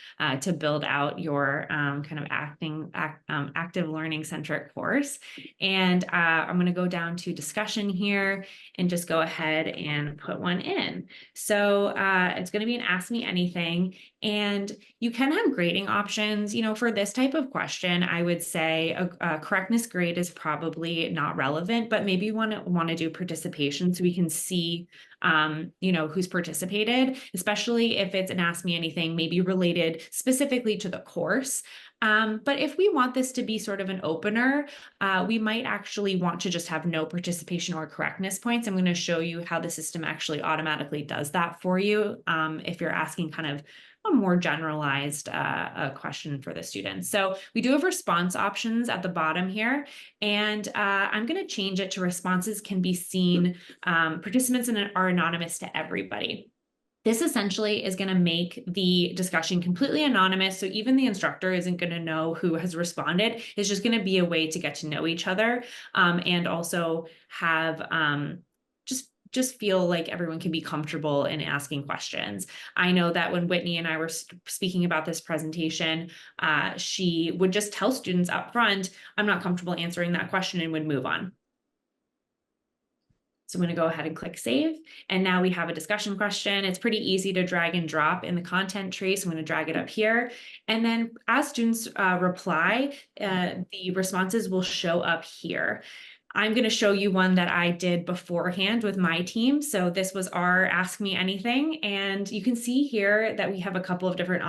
D: to build out your kind of active learning centric course. And I'm going to go down to discussion here and just go ahead and put one in. So it's going to be an Ask Me Anything, and you can have grading options. For this type of question, I would say a correctness grade is probably not relevant, but maybe you want to do participation so we can see who's participated, especially if it's an Ask Me Anything, maybe related specifically to the course. But if we want this to be sort of an opener, we might actually want to just have no participation or correctness points. I'm going to show you how the system actually automatically does that for you if you're asking kind of a more generalized question for the students. So we do have response options at the bottom here, and I'm going to change it to responses can be seen. Participants are anonymous to everybody. This essentially is going to make the discussion completely anonymous. So even the instructor isn't going to know who has responded. It's just going to be a way to get to know each other, and also have just feel like everyone can be comfortable in asking questions. I know that when Whitney and I were speaking about this presentation, she would just tell students up front, I'm not comfortable answering that question, and would move on. So I'm going to go ahead and click save. And now we have a discussion question. It's pretty easy to drag and drop in the content tree. So I'm going to drag it up here. And then as students reply, the responses will show up here. I'm going to show you one that I did beforehand with my team. So this was our Ask Me Anything. And you can see here that we have a couple of different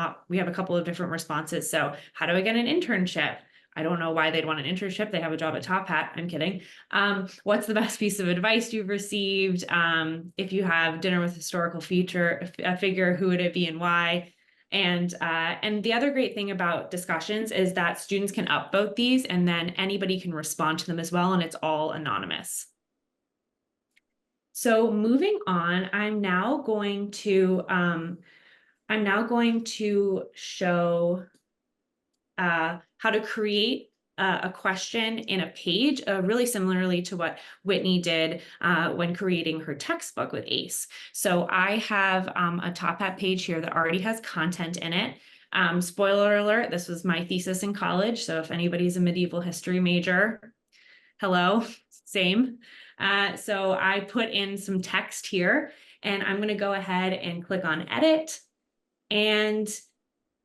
D: responses. So how do I get an internship? I don't know why they'd want an internship. They have a job at Top Hat. I'm kidding. What's the best piece of advice you've received? If you have dinner with a historical figure, who would it be and why? And the other great thing about discussions is that students can upvote these, and then anybody can respond to them as well, and it's all anonymous. So moving on, I'm now going to show how to create a question in a page, really similarly to what Whitney did when creating her textbook with ACE. So I have a Top Hat page here that already has content in it. Spoiler alert, this was my thesis in college. So if anybody's a medieval history major, hello, same. So I put in some text here, and I'm going to go ahead and click on edit. And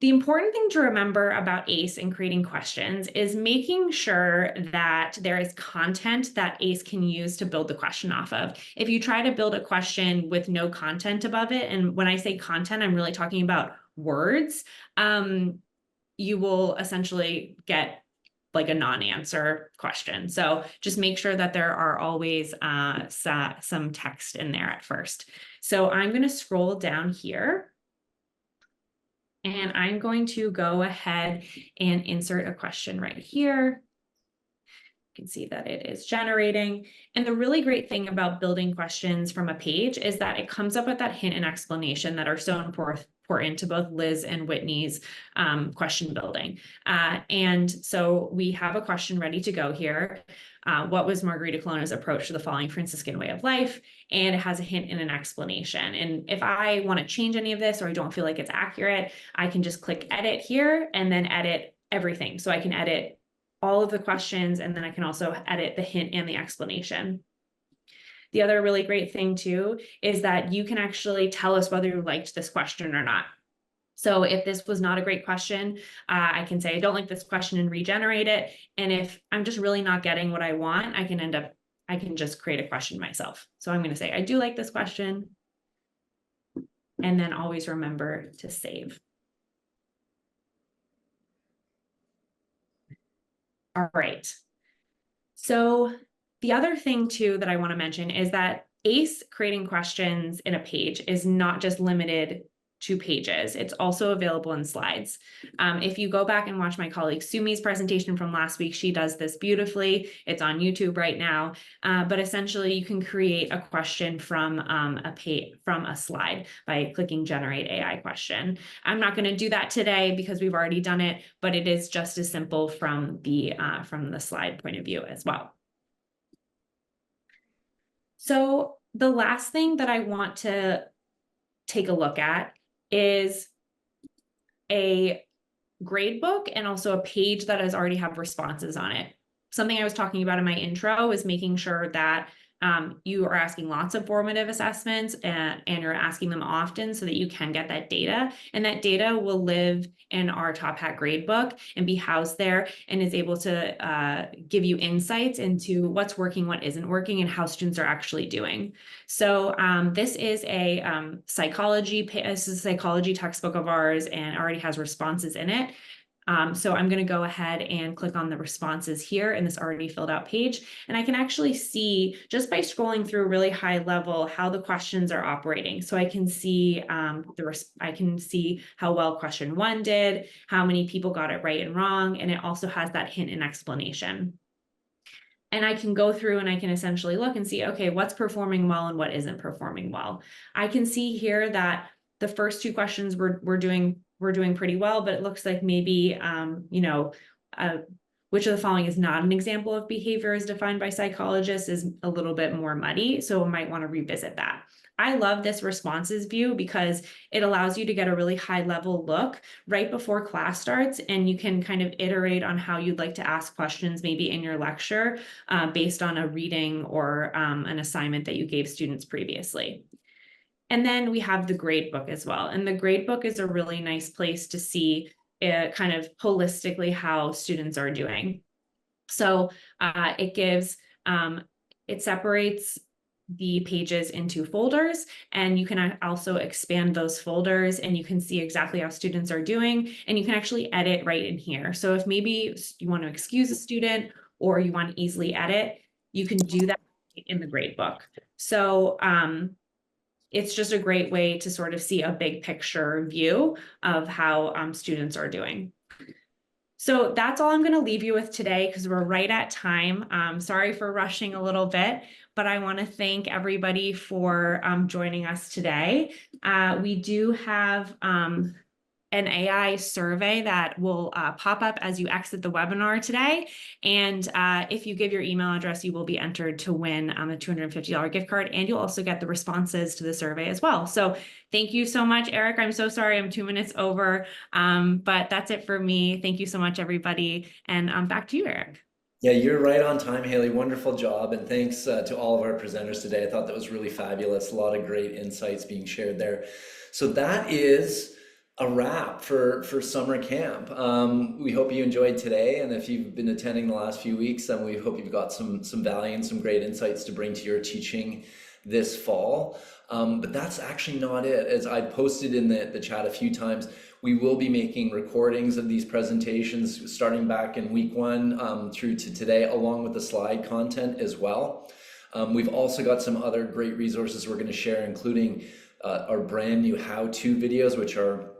D: the important thing to remember about ACE in creating questions is making sure that there is content that ACE can use to build the question off of. If you try to build a question with no content above it, and when I say content, I'm really talking about words, you will essentially get like a non-answer question. So just make sure that there are always some text in there at first. So I'm going to scroll down here. And I'm going to go ahead and insert a question right here. You can see that it is generating. And the really great thing about building questions from a page is that it comes up with that hint and explanation that are so important to both Liz and Whitney's question building. And so we have a question ready to go here. What was Margarita Colonna's approach to the following Franciscan way of life? And it has a hint and an explanation. And if I want to change any of this, or I don't feel like it's accurate, I can just click edit here and then edit everything. So I can edit all of the questions, and then I can also edit the hint and the explanation. The other really great thing too is that you can actually tell us whether you liked this question or not. So if this was not a great question, I can say, I don't like this question, and regenerate it. And if I'm just really not getting what I want, I can just create a question myself. So I'm going to say, I do like this question. And then always remember to save. All right. So the other thing too that I want to mention is that ACE creating questions in a page is not just limited to pages. It's also available in slides. If you go back and watch my colleague Sumi's presentation from last week, she does this beautifully. It's on YouTube right now. But essentially, you can create a question from a slide by clicking Generate AI Question. I'm not going to do that today because we've already done it, but it is just as simple from the slide point of view as well. So the last thing that I want to take a look at is a grade book and also a page that has already have responses on it. Something I was talking about in my intro is making sure that you are asking lots of formative assessments and you're asking them often so that you can get that data. And that data will live in our Top Hat gradebook and be housed there, and is able to give you insights into what's working, what isn't working, and how students are actually doing. So this is a psychology textbook of ours, and already has responses in it. So I'm going to go ahead and click on the responses here in this already filled out page. And I can actually see, just by scrolling through really high level, how the questions are operating. So I can see I can see how well question 1 did, how many people got it right and wrong, and it also has that hint and explanation. And I can go through and I can essentially look and see, okay, what's performing well and what isn't performing well. I can see here that the first two questions we're doing pretty well, but it looks like maybe, which of the following is not an example of behavior as defined by psychologists is a little bit more muddy. So we might want to revisit that. I love this responses view because it allows you to get a really high level look right before class starts, and you can kind of iterate on how you'd like to ask questions maybe in your lecture based on a reading or an assignment that you gave students previously. And then we have the grade book as well. And the grade book is a really nice place to see kind of holistically how students are doing. So it separates the pages into folders, and you can also expand those folders and you can see exactly how students are doing, and you can actually edit right in here. So if maybe you want to excuse a student or you want to easily edit, you can do that in the grade book. So it's just a great way to sort of see a big picture view of how students are doing. So that's all I'm going to leave you with today because we're right at time. Sorry for rushing a little bit, but I want to thank everybody for joining us today. We do have an AI survey that will pop up as you exit the webinar today. And if you give your email address, you will be entered to win a $250 gift card, and you'll also get the responses to the survey as well. So thank you so much, Eric. I'm so sorry I'm 2 minutes over, but that's it for me. Thank you so much, everybody. And back to you, Eric.
C: Yeah, you're right on time, Haley. Wonderful job. And thanks to all of our presenters today. I thought that was really fabulous. A lot of great insights being shared there. So that is a wrap for summer camp. We hope you enjoyed today. And if you've been attending the last few weeks, then we hope you've got some value and some great insights to bring to your teaching this fall. But that's actually not it. As I posted in the chat a few times, we will be making recordings of these presentations starting back in week 1 through to today, along with the slide content as well. We've also got some other great resources we're going to share, including our brand new how-to videos, which are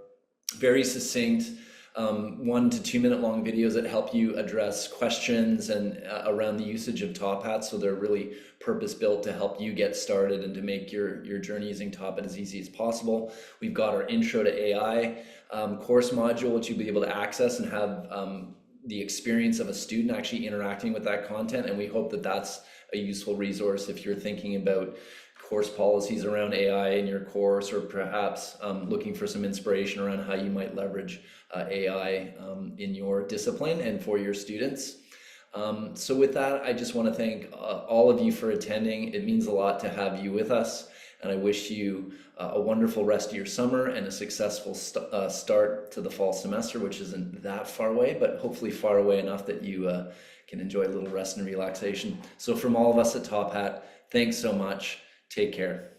C: very succinct, 1 to 2 minute long videos that help you address questions and around the usage of Top Hat. So they're really purpose built to help you get started and to make your journey using Top Hat as easy as possible. We've got our Intro to AI course module, which you'll be able to access and have the experience of a student actually interacting with that content. And we hope that that's a useful resource if you're thinking about course policies around AI in your course, or perhaps looking for some inspiration around how you might leverage AI in your discipline and for your students. So with that, I just want to thank all of you for attending. It means a lot to have you with us, and I wish you a wonderful rest of your summer and a successful start to the fall semester, which isn't that far away, but hopefully far away enough that you can enjoy a little rest and relaxation. So from all of us at Top Hat, thanks so much. Take care.